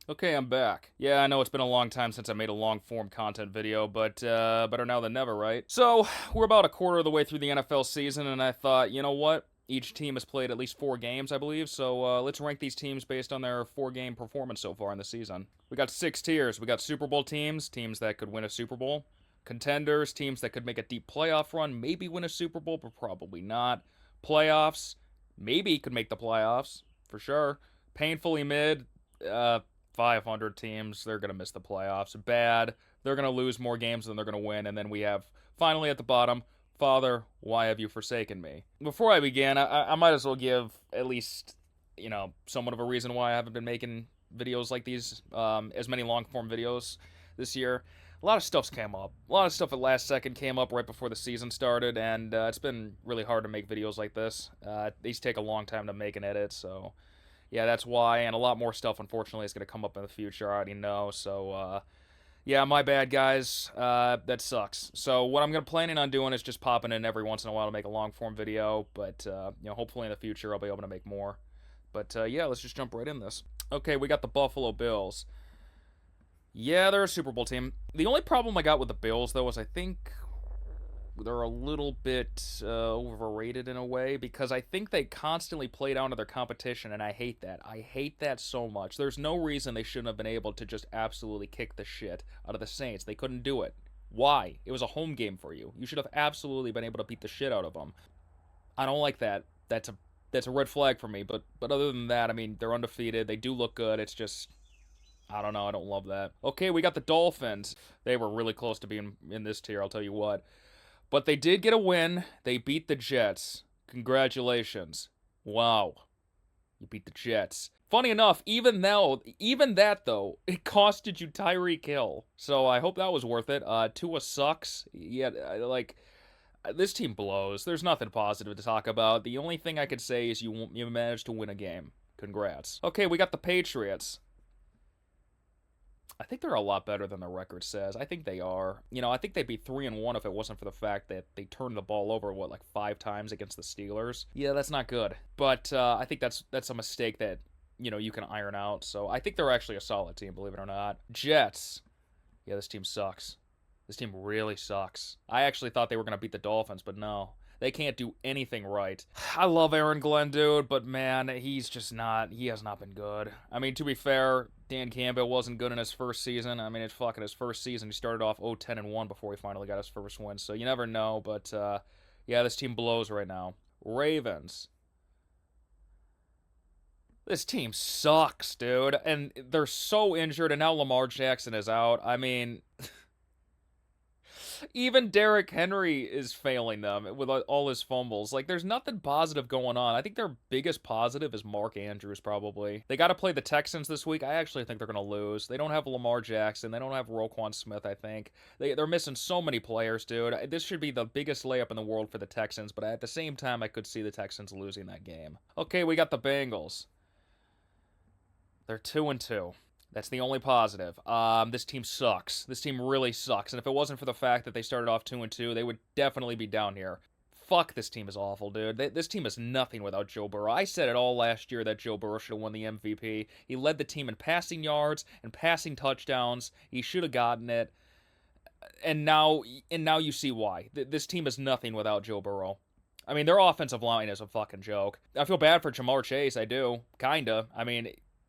Okay, I'm back. Yeah, I know it's been a long time since I made a long-form content video, but better now than never, right? So, we're about a quarter of the way through the NFL season, and I thought, you know what? Each team has played at least 4 games, I believe, so let's rank these teams based on their 4-game performance so far in the season. We got 6 tiers. We got Super Bowl teams, teams that could win a Super Bowl. Contenders, teams that could make a deep playoff run, maybe win a Super Bowl, but probably not. Playoffs, maybe could make the playoffs, for sure. Painfully mid, uh, 500 teams, they're going to miss the playoffs. Bad, they're going to lose more games than they're going to win. And then we have, finally at the bottom, Father, why have you forsaken me? Before I begin, I might as well give at least, somewhat of a reason why I haven't been making videos like these, as many long form videos this year. A lot of stuff's came up. A lot of stuff at last second came up right before the season started, and it's been really hard to make videos like this. These take a long time to make and edit, so yeah, that's why, and a lot more stuff, unfortunately, is going to come up in the future. I already know, so, yeah, my bad, guys. That sucks. So what I'm planning on doing is just popping in every once in a while to make a long-form video, but, hopefully in the future I'll be able to make more. But, yeah, let's just jump right in this. Okay, we got the Buffalo Bills. Yeah, they're a Super Bowl team. The only problem I got with the Bills, though, is I think they're a little bit overrated in a way because I think they constantly play down to their competition, and I hate that. I hate that so much. There's no reason they shouldn't have been able to just absolutely kick the shit out of the Saints. They couldn't do it. Why? It was a home game for you. You should have absolutely been able to beat the shit out of them. I don't like that. That's a red flag for me. But other than that, I mean, they're undefeated. They do look good. It's just I don't know. I don't love that. Okay, we got the Dolphins. They were really close to being in this tier. I'll tell you what. But they did get a win. They beat the Jets. Congratulations. Wow. You beat the Jets. Funny enough, even that though, it costed you Tyreek Hill. So I hope that was worth it. Tua sucks. Yeah, this team blows. There's nothing positive to talk about. The only thing I could say is you managed to win a game. Congrats. Okay, we got the Patriots. I think they're a lot better than their record says. I think they are. I think they'd be 3-1 if it wasn't for the fact that they turned the ball over like 5 times against the Steelers. Yeah, that's not good. But I think that's a mistake that you can iron out. So I think they're actually a solid team, believe it or not. Jets. Yeah, this team sucks. This team really sucks. I actually thought they were gonna beat the Dolphins, but no. They can't do anything right. I love Aaron Glenn, dude, but man, he has not been good. I mean, to be fair, Dan Campbell wasn't good in his first season. I mean, it's fucking his first season. He started off 0-10-1 before he finally got his first win, so you never know, but yeah, this team blows right now. Ravens. This team sucks, dude, and they're so injured, and now Lamar Jackson is out. I mean, even Derrick Henry is failing them with all his fumbles. Like, there's nothing positive going on. I think their biggest positive is Mark Andrews, probably. They got to play the Texans this week. I actually think they're going to lose. They don't have Lamar Jackson. They don't have Roquan Smith, I think. They're missing so many players, dude. This should be the biggest layup in the world for the Texans, but at the same time, I could see the Texans losing that game. Okay, we got the Bengals. They're 2-2. That's the only positive. This team sucks. This team really sucks. And if it wasn't for the fact that they started off 2-2, they would definitely be down here. Fuck, this team is awful, dude. This team is nothing without Joe Burrow. I said it all last year that Joe Burrow should have won the MVP. He led the team in passing yards and passing touchdowns. He should have gotten it. And now you see why. This team is nothing without Joe Burrow. I mean, their offensive line is a fucking joke. I feel bad for Jamar Chase. I do. Kinda. I mean,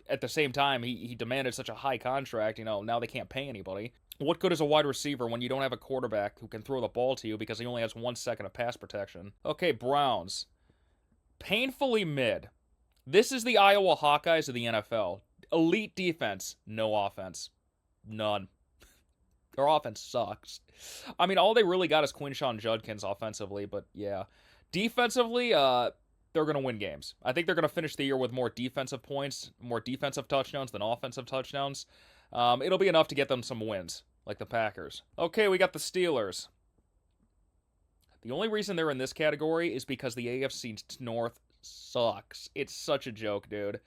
at the same time, he demanded such a high contract, now they can't pay anybody. What good is a wide receiver when you don't have a quarterback who can throw the ball to you because he only has 1 second of pass protection? Okay, Browns. Painfully mid. This is the Iowa Hawkeyes of the NFL. Elite defense, no offense. None. Their offense sucks. I mean, all they really got is Quinshon Judkins offensively, but yeah. Defensively, they're going to win games. I think they're going to finish the year with more defensive points, more defensive touchdowns than offensive touchdowns. It'll be enough to get them some wins, like the Packers. Okay, we got the Steelers. The only reason they're in this category is because the AFC North sucks. It's such a joke, dude.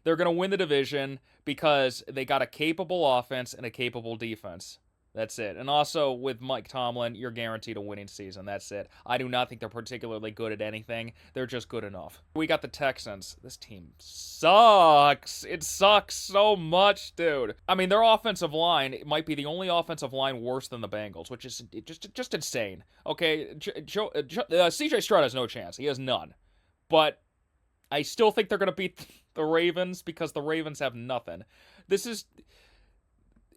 They're going to win the division because they got a capable offense and a capable defense. That's it. And also, with Mike Tomlin, you're guaranteed a winning season. That's it. I do not think they're particularly good at anything. They're just good enough. We got the Texans. This team sucks. It sucks so much, dude. I mean, their offensive line might be the only offensive line worse than the Bengals, which is just insane. Okay, CJ Stroud has no chance. He has none. But I still think they're going to beat the Ravens because the Ravens have nothing. This is...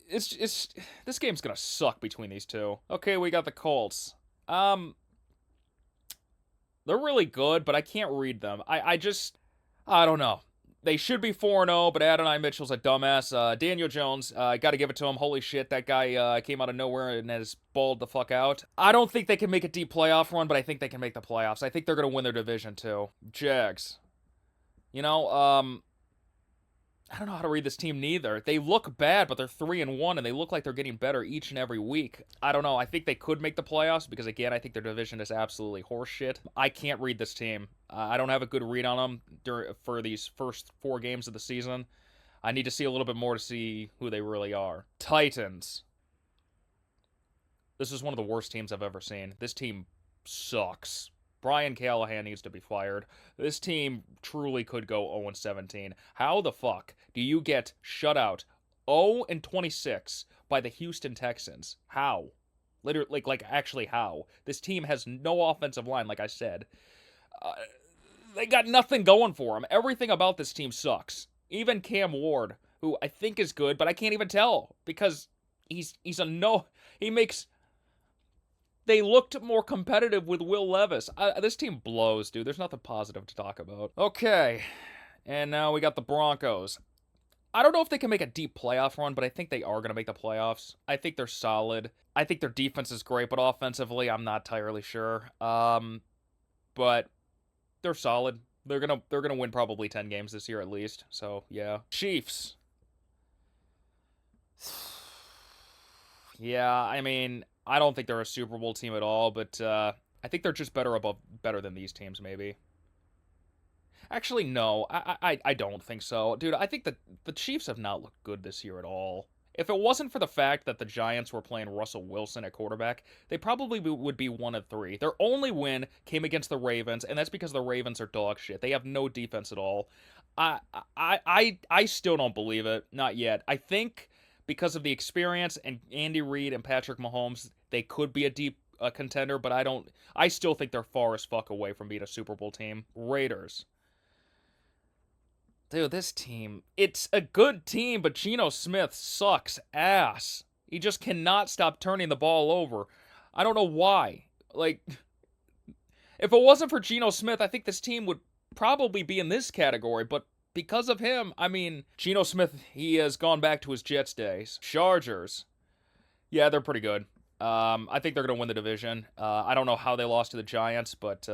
this game's gonna suck between these two. Okay, we got the Colts. They're really good, but I can't read them. I don't know. They should be 4-0, but Adonai Mitchell's a dumbass. Daniel Jones, gotta give it to him. Holy shit, that guy came out of nowhere and has balled the fuck out. I don't think they can make a deep playoff run, but I think they can make the playoffs. I think they're gonna win their division too. Jags. You know, I don't know how to read this team neither. They look bad, but they're 3-1, and they look like they're getting better each and every week. I don't know. I think they could make the playoffs because, again, I think their division is absolutely horseshit. I can't read this team. I don't have a good read on them for these first 4 games of the season. I need to see a little bit more to see who they really are. Titans. This is one of the worst teams I've ever seen. This team sucks. Brian Callahan needs to be fired. This team truly could go 0-17. How the fuck do you get shut out 0-26 by the Houston Texans? How? Literally, actually how? This team has no offensive line, like I said. They got nothing going for them. Everything about this team sucks. Even Cam Ward, who I think is good, but I can't even tell because he's a no... He makes... They looked more competitive with Will Levis. This team blows, dude. There's nothing positive to talk about. Okay. And now we got the Broncos. I don't know if they can make a deep playoff run, but I think they are going to make the playoffs. I think they're solid. I think their defense is great, but offensively, I'm not entirely sure. But they're solid. They're gonna win probably 10 games this year at least. So, yeah. Chiefs. Yeah, I mean... I don't think they're a Super Bowl team at all, but I think they're just better than these teams, maybe. Actually, no, I don't think so. Dude, I think that the Chiefs have not looked good this year at all. If it wasn't for the fact that the Giants were playing Russell Wilson at quarterback, they probably would be 1-3. Their only win came against the Ravens, and that's because the Ravens are dog shit. They have no defense at all. I still don't believe it. Not yet. I think... because of the experience and Andy Reid and Patrick Mahomes, they could be a deep contender, but I still think they're far as fuck away from being a Super Bowl team. Raiders. Dude, this team, it's a good team, but Geno Smith sucks ass. He just cannot stop turning the ball over. I don't know why. Like, if it wasn't for Geno Smith, I think this team would probably be in this category, but because of him, I mean, Geno Smith, he has gone back to his Jets days. Chargers. Yeah, they're pretty good. I think they're going to win the division. I don't know how they lost to the Giants, but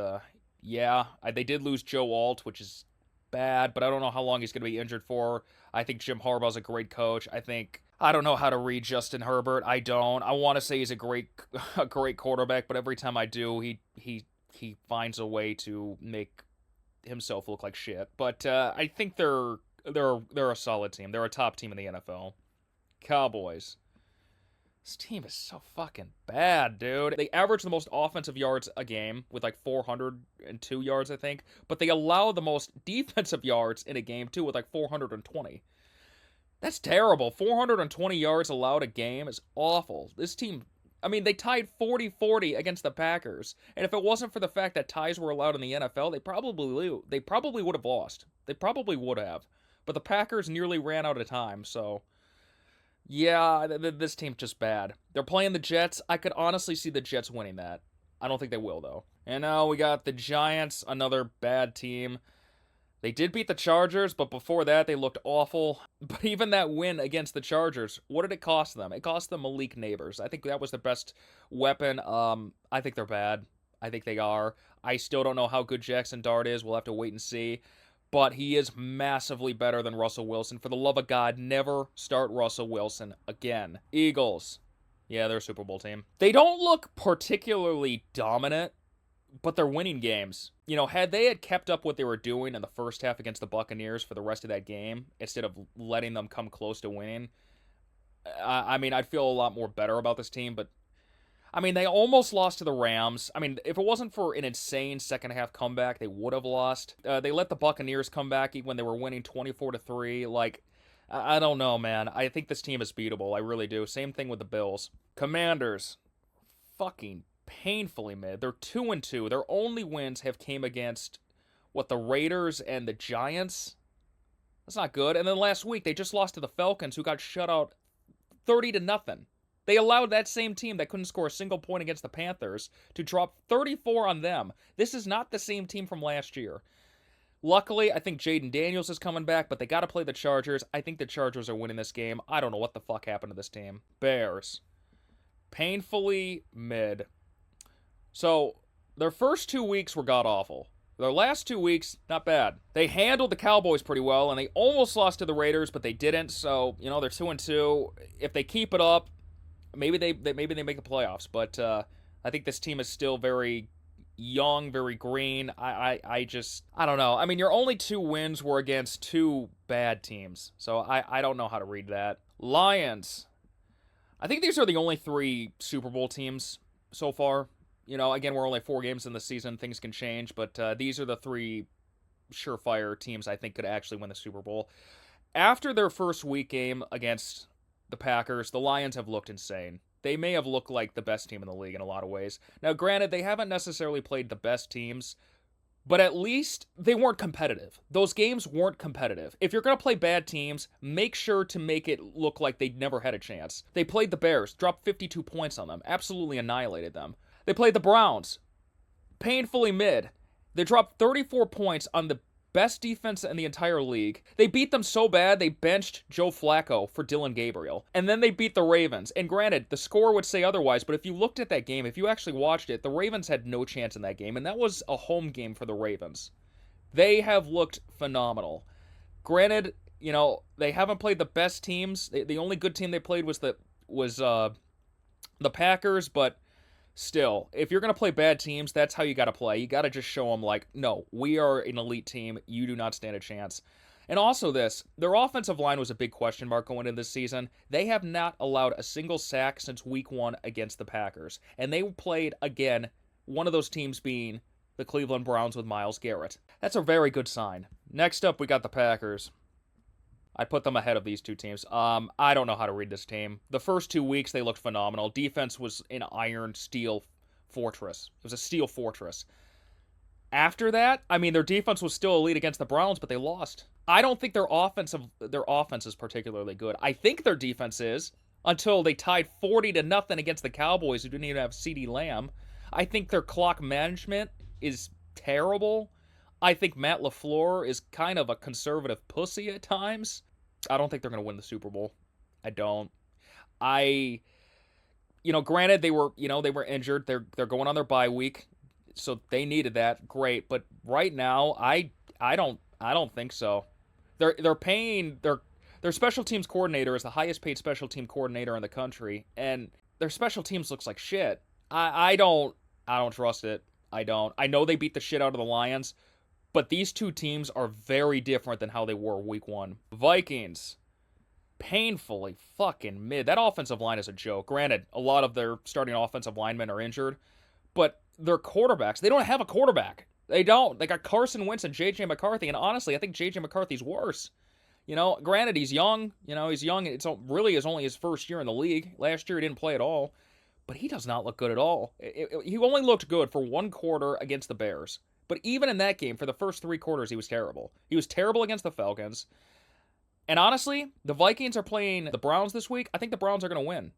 yeah, they did lose Joe Alt, which is bad, but I don't know how long he's going to be injured for. I think Jim Harbaugh's a great coach. I don't know how to read Justin Herbert. I don't. I want to say he's a great quarterback, but every time I do, he finds a way to make himself look like shit. But I think they're a solid team. They're a top team in the NFL. Cowboys. This team is so fucking bad, dude. They average the most offensive yards a game with like 402 yards, I think. But they allow the most defensive yards in a game, too, with like 420. That's terrible. 420 yards allowed a game is awful. This team... I mean, they tied 40-40 against the Packers, and if it wasn't for the fact that ties were allowed in the NFL, they probably would have lost. They probably would have. But the Packers nearly ran out of time, so... Yeah, this team's just bad. They're playing the Jets. I could honestly see the Jets winning that. I don't think they will, though. And now we got the Giants, another bad team. They did beat the Chargers, but before that, they looked awful. But even that win against the Chargers, what did it cost them? It cost them Malik Neighbors. I think that was their best weapon. I think they're bad. I think they are. I still don't know how good Jackson Dart is. We'll have to wait and see. But he is massively better than Russell Wilson. For the love of God, never start Russell Wilson again. Eagles. Yeah, they're a Super Bowl team. They don't look particularly dominant, but they're winning games. You know, had they kept up what they were doing in the first half against the Buccaneers for the rest of that game, instead of letting them come close to winning, I mean, I'd feel a lot more better about this team, but I mean, they almost lost to the Rams. I mean, if it wasn't for an insane second half comeback, they would have lost. They let the Buccaneers come back when they were winning 24-3. Like, I don't know, man. I think this team is beatable. I really do. Same thing with the Bills. Commanders, fucking painfully mid. They're 2-2. Their only wins have came against the Raiders and the Giants. That's not good. And then last week they just lost to the Falcons, who got shut out 30-0. They allowed that same team that couldn't score a single point against the Panthers to drop 34 on them. This is not the same team from last year. Luckily, I think Jaden Daniels is coming back, but they got to play the Chargers. I think the Chargers are winning this game. I don't know what the fuck happened to this team. Bears. Painfully mid. So, their first 2 weeks were god-awful. Their last 2 weeks, not bad. They handled the Cowboys pretty well, and they almost lost to the Raiders, but they didn't. So, they're 2-2. If they keep it up, maybe they make the playoffs, but I think this team is still very young, very green. I don't know. I mean, your only 2 wins were against 2 bad teams, so I don't know how to read that. Lions. I think these are the only 3 Super Bowl teams so far. Again, we're only 4 games in the season. Things can change, but these are the 3 surefire teams I think could actually win the Super Bowl. After their first week game against the Packers, the Lions have looked insane. They may have looked like the best team in the league in a lot of ways. Now, granted, they haven't necessarily played the best teams, but at least they weren't competitive. Those games weren't competitive. If you're going to play bad teams, make sure to make it look like they never had a chance. They played the Bears, dropped 52 points on them, absolutely annihilated them. They played the Browns, painfully mid. They dropped 34 points on the best defense in the entire league. They beat them so bad, they benched Joe Flacco for Dylan Gabriel. And then they beat the Ravens. And granted, the score would say otherwise, but if you looked at that game, if you actually watched it, the Ravens had no chance in that game, and that was a home game for the Ravens. They have looked phenomenal. Granted, they haven't played the best teams. The only good team they played was the Packers, but still, if you're going to play bad teams, that's how you got to play. You got to just show them, no, we are an elite team. You do not stand a chance. And also their offensive line was a big question mark going into this season. They have not allowed a single sack since week 1 against the Packers. And they played, again, one of those teams being the Cleveland Browns with Myles Garrett. That's a very good sign. Next up, we got the Packers. I put them ahead of these 2 teams. I don't know how to read this team. The first 2 weeks, they looked phenomenal. Defense was an iron steel fortress. It was a steel fortress. After that, I mean, their defense was still elite against the Browns, but they lost. I don't think their offense is particularly good. I think their defense is, until they tied 40-0 against the Cowboys, who didn't even have CeeDee Lamb. I think their clock management is terrible. I think Matt LaFleur is kind of a conservative pussy at times. I don't think they're going to win the Super Bowl. I don't. Granted they were injured. They're going on their bye week, so they needed that. Great, but right now I don't think so. They're paying their special teams coordinator is the highest paid special team coordinator in the country, and their special teams looks like shit. I don't trust it. I don't. I know they beat the shit out of the Lions. But these 2 teams are very different than how they were week 1. Vikings. Painfully fucking mid. That offensive line is a joke. Granted, a lot of their starting offensive linemen are injured. But their quarterbacks, they don't have a quarterback. They don't. They got Carson Wentz and J.J. McCarthy. And honestly, I think J.J. McCarthy's worse. Granted, he's young. He's young. It's really only his first year in the league. Last year, he didn't play at all. But he does not look good at all. He only looked good for 1 quarter against the Bears. But even in that game, for the first 3 quarters, he was terrible. He was terrible against the Falcons. And honestly, the Vikings are playing the Browns this week. I think the Browns are going to win.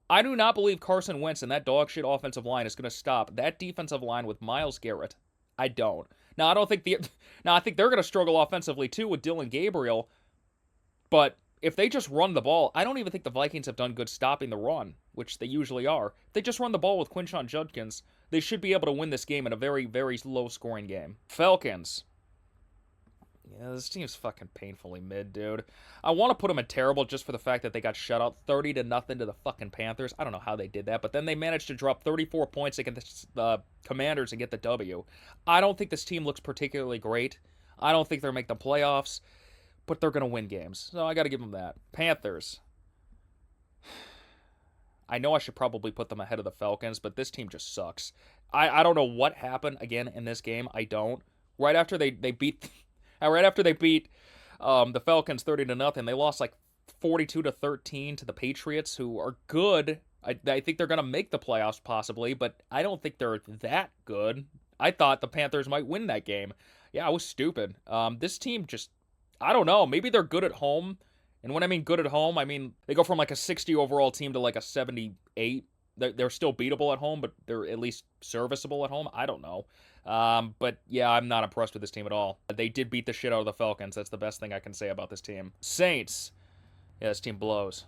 I do not believe Carson Wentz and that dog shit offensive line is going to stop that defensive line with Myles Garrett. I don't. Now, I think they're going to struggle offensively too with Dylan Gabriel. But if they just run the ball, I don't even think the Vikings have done good stopping the run, which they usually are. If they just run the ball with Quinshon Judkins, they should be able to win this game in a very, very low-scoring game. Falcons. Yeah, this team's fucking painfully mid, dude. I want to put them in terrible just for the fact that they got shut out 30-0 to the fucking Panthers. I don't know how they did that, but then they managed to drop 34 points against the Commanders and get the W. I don't think this team looks particularly great. I don't think they'll make the playoffs, but they're going to win games. So I got to give them that. Panthers. I know I should probably put them ahead of the Falcons, but this team just sucks. I don't know what happened again in this game. I don't. Right after they beat, right after they beat the Falcons 30-0, they lost like 42-13 to the Patriots, who are good. I think they're gonna make the playoffs possibly, but I don't think they're that good. I thought the Panthers might win that game. Yeah, I was stupid. This team just, I don't know. Maybe they're good at home. And when I mean good at home, I mean they go from like a 60 overall team to like a 78. They're still beatable at home, but they're at least serviceable at home. I don't know. But yeah, I'm not impressed with this team at all. They did beat the shit out of the Falcons. That's the best thing I can say about this team. Saints. Yeah, this team blows.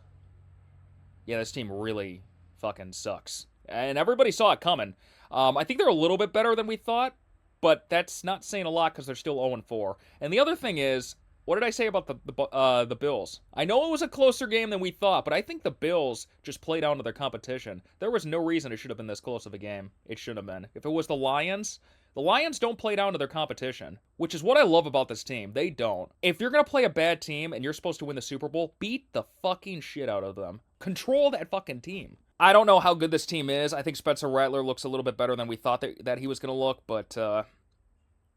Yeah, this team really fucking sucks. And everybody saw it coming. I think they're a little bit better than we thought, but that's not saying a lot because they're still 0-4. And the other thing is, what did I say about the Bills? I know it was a closer game than we thought, but I think the Bills just played down to their competition. There was no reason it should have been this close of a game. It should have been. If it was the Lions don't play down to their competition, which is what I love about this team. They don't. If you're going to play a bad team and you're supposed to win the Super Bowl, beat the fucking shit out of them. Control that fucking team. I don't know how good this team is. I think Spencer Rattler looks a little bit better than we thought that he was going to look, but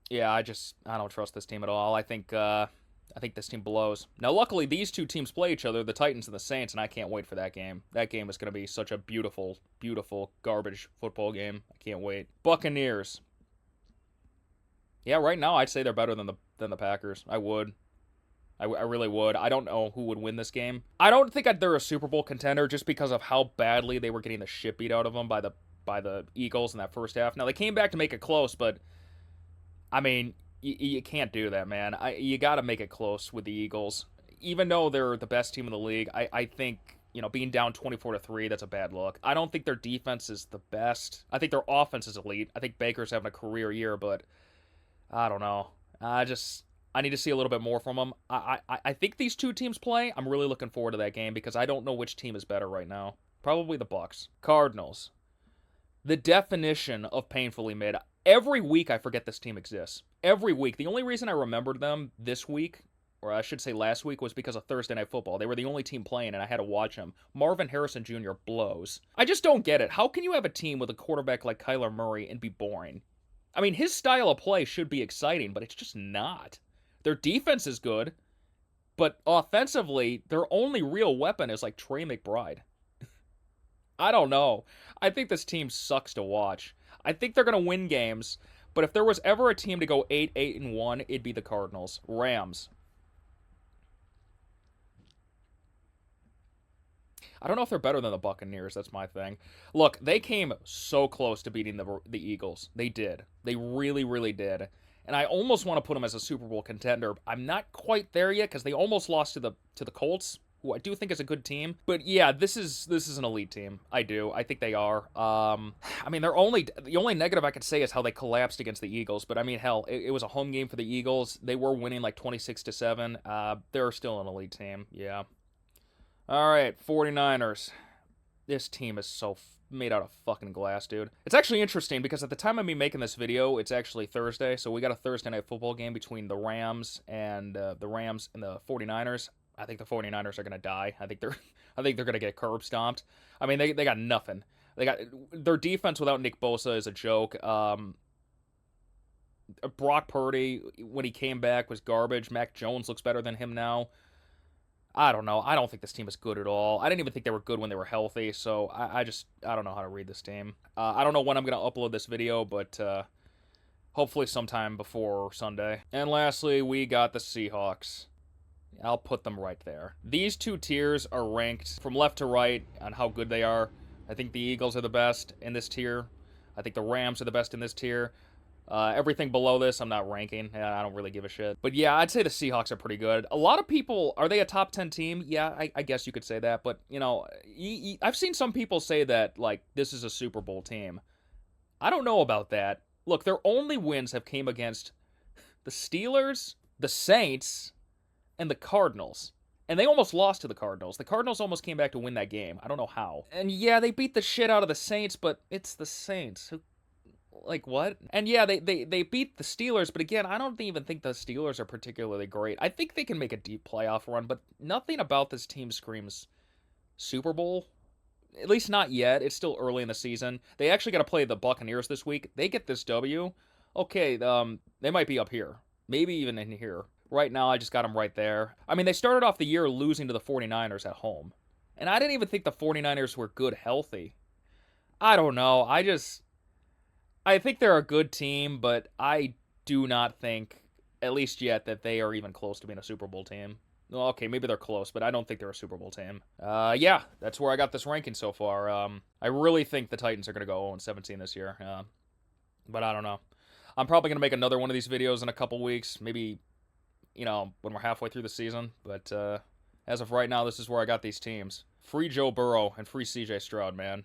yeah, I don't trust this team at all. I think this team blows. Now, luckily, these two teams play each other, the Titans and the Saints, and I can't wait for that game. That game is going to be such a beautiful, beautiful garbage football game. I can't wait. Buccaneers. Yeah, right now I'd say they're better than the Packers. I would. I really would. I don't know who would win this game. I don't think they're a Super Bowl contender just because of how badly they were getting the shit beat out of them by the Eagles in that first half. Now, they came back to make it close, but, I mean, you can't do that, man. You got to make it close with the Eagles. Even though they're the best team in the league, I think, being down 24-3, that's a bad look. I don't think their defense is the best. I think their offense is elite. I think Baker's having a career year, but I don't know. I need to see a little bit more from them. I think these two teams play. I'm really looking forward to that game because I don't know which team is better right now. Probably the Bucs. Cardinals. The definition of painfully mid. Every week I forget this team exists. Every week. The only reason I remembered them this week, or I should say last week, was because of Thursday Night Football. They were the only team playing, and I had to watch them. Marvin Harrison Jr. blows. I just don't get it. How can you have a team with a quarterback like Kyler Murray and be boring? I mean, his style of play should be exciting, but it's just not. Their defense is good, but offensively, their only real weapon is like Trey McBride. I don't know. I think this team sucks to watch. I think they're going to win games, but if there was ever a team to go 8-1, it'd be the Cardinals. Rams. I don't know if they're better than the Buccaneers. That's my thing. Look, they came so close to beating the Eagles. They did. They really, really did. And I almost want to put them as a Super Bowl contender. I'm not quite there yet because they almost lost to the Colts, who I do think is a good team. But yeah, this is an elite team. I do. I think they are. I mean, the only negative I could say is how they collapsed against the Eagles. But I mean, hell, it was a home game for the Eagles. They were winning like 26-7. They're still an elite team. Yeah. All right, 49ers. This team is so made out of fucking glass, dude. It's actually interesting because at the time of me making this video, it's actually Thursday, so we got a Thursday night football game between the Rams and the 49ers. I think the 49ers are gonna die. I think they're gonna get curb stomped. I mean, they got nothing. They got their defense without Nick Bosa is a joke. Brock Purdy, when he came back, was garbage. Mac Jones looks better than him now. I don't know. I don't think this team is good at all. I didn't even think they were good when they were healthy, so I don't know how to read this team. I don't know when I'm going to upload this video, but hopefully sometime before Sunday. And lastly, we got the Seahawks. I'll put them right there. These two tiers are ranked from left to right on how good they are. I think the Eagles are the best in this tier. I think the Rams are the best in this tier. Everything below this, I'm not ranking. I don't really give a shit. But yeah, I'd say the Seahawks are pretty good. A lot of people, are they a top 10 team? Yeah, I guess you could say that. But, I've seen some people say that, like, this is a Super Bowl team. I don't know about that. Look, their only wins have came against the Steelers, the Saints, and the Cardinals. And they almost lost to the Cardinals. The Cardinals almost came back to win that game. I don't know how. And yeah, they beat the shit out of the Saints, but it's the Saints. Like, what? And yeah, they beat the Steelers, but again, I don't even think the Steelers are particularly great. I think they can make a deep playoff run, but nothing about this team screams Super Bowl. At least not yet. It's still early in the season. They actually got to play the Buccaneers this week. They get this W. Okay, they might be up here. Maybe even in here. Right now, I just got them right there. I mean, they started off the year losing to the 49ers at home. And I didn't even think the 49ers were good healthy. I don't know. I think they're a good team, but I do not think, at least yet, that they are even close to being a Super Bowl team. Well, okay, maybe they're close, but I don't think they're a Super Bowl team. Yeah, that's where I got this ranking so far. I really think the Titans are going to go 0-17 this year, but I don't know. I'm probably going to make another one of these videos in a couple weeks, maybe, when we're halfway through the season. But as of right now, this is where I got these teams. Free Joe Burrow and free CJ Stroud, man.